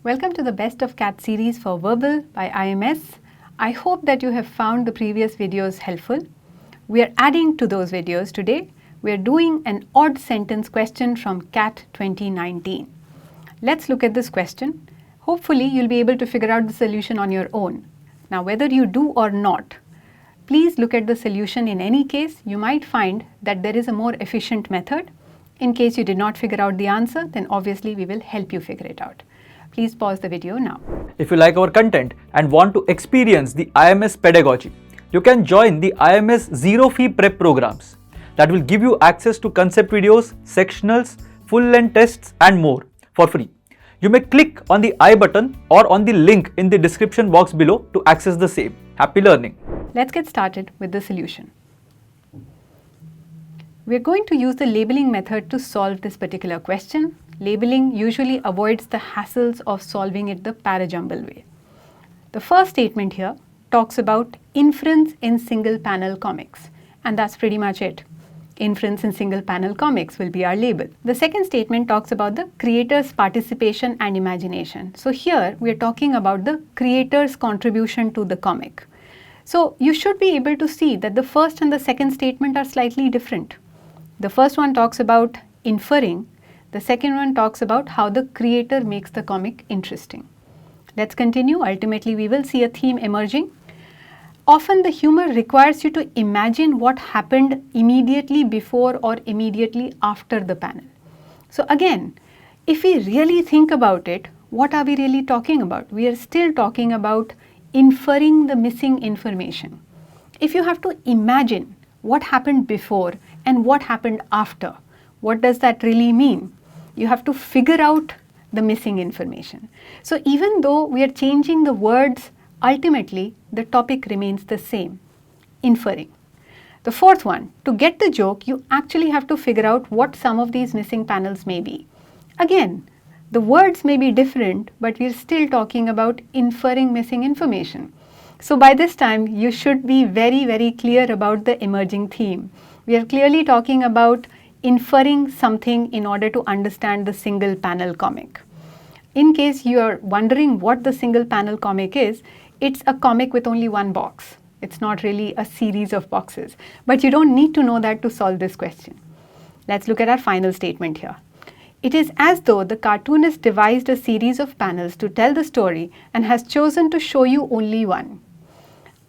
Welcome to the Best of Cat series for Verbal by IMS. I hope that you have found the previous videos helpful. We are adding to those videos today. We are doing an odd sentence question from CAT 2019. Let's look at this question. Hopefully you'll be able to figure out the solution on your own. Now whether you do or not, please look at the solution. In any case, you might find that there is a more efficient method. In case you did not figure out the answer, then obviously we will help you figure it out. Please pause the video now. If you like our content and want to experience the IMS pedagogy, you can join the IMS Zero Fee Prep programs that will give you access to concept videos, sectionals, full-length tests and more for free. You may click on the I button or on the link in the description box below to access the same. Happy learning! Let's get started with the solution. We're going to use the labeling method to solve this particular question. Labeling usually avoids the hassles of solving it the parajumble way. The first statement here talks about inference in single panel comics, and that's pretty much it. Inference in single panel comics will be our label. The second statement talks about the creator's participation and imagination. So here we are talking about the creator's contribution to the comic. So you should be able to see that the first and the second statement are slightly different. The first one talks about inferring. The second one talks about how the creator makes the comic interesting. Let's continue. Ultimately, we will see a theme emerging. Often the humor requires you to imagine what happened immediately before or immediately after the panel. So again, if we really think about it, what are we really talking about? We are still talking about inferring the missing information. If you have to imagine what happened before and what happened after, what does that really mean? You have to figure out the missing information. So even though we are changing the words, ultimately the topic remains the same, inferring. The fourth one, to get the joke, you actually have to figure out what some of these missing panels may be. Again, the words may be different, but we're still talking about inferring missing information. So by this time, you should be very, very clear about the emerging theme. We are clearly talking about inferring something in order to understand the single panel comic. In case you are wondering what the single panel comic is, it's a comic with only one box. It's not really a series of boxes, but you don't need to know that to solve this question. Let's look at our final statement here. It is as though the cartoonist devised a series of panels to tell the story and has chosen to show you only one.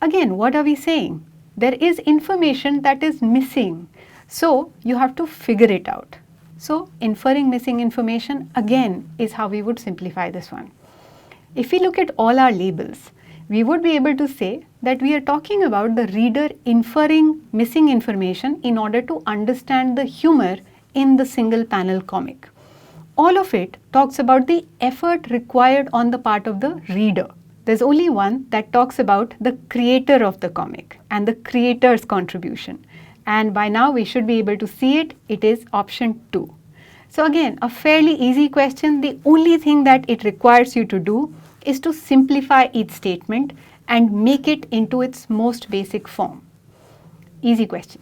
Again, what are we saying? There is information that is missing. So you have to figure it out. So inferring missing information again is how we would simplify this one. If we look at all our labels, we would be able to say that we are talking about the reader inferring missing information in order to understand the humor in the single panel comic. All of it talks about the effort required on the part of the reader. There's only one that talks about the creator of the comic and the creator's contribution. And by now we should be able to see it. It is option 2. So again, a fairly easy question. The only thing that it requires you to do is to simplify each statement and make it into its most basic form. Easy question.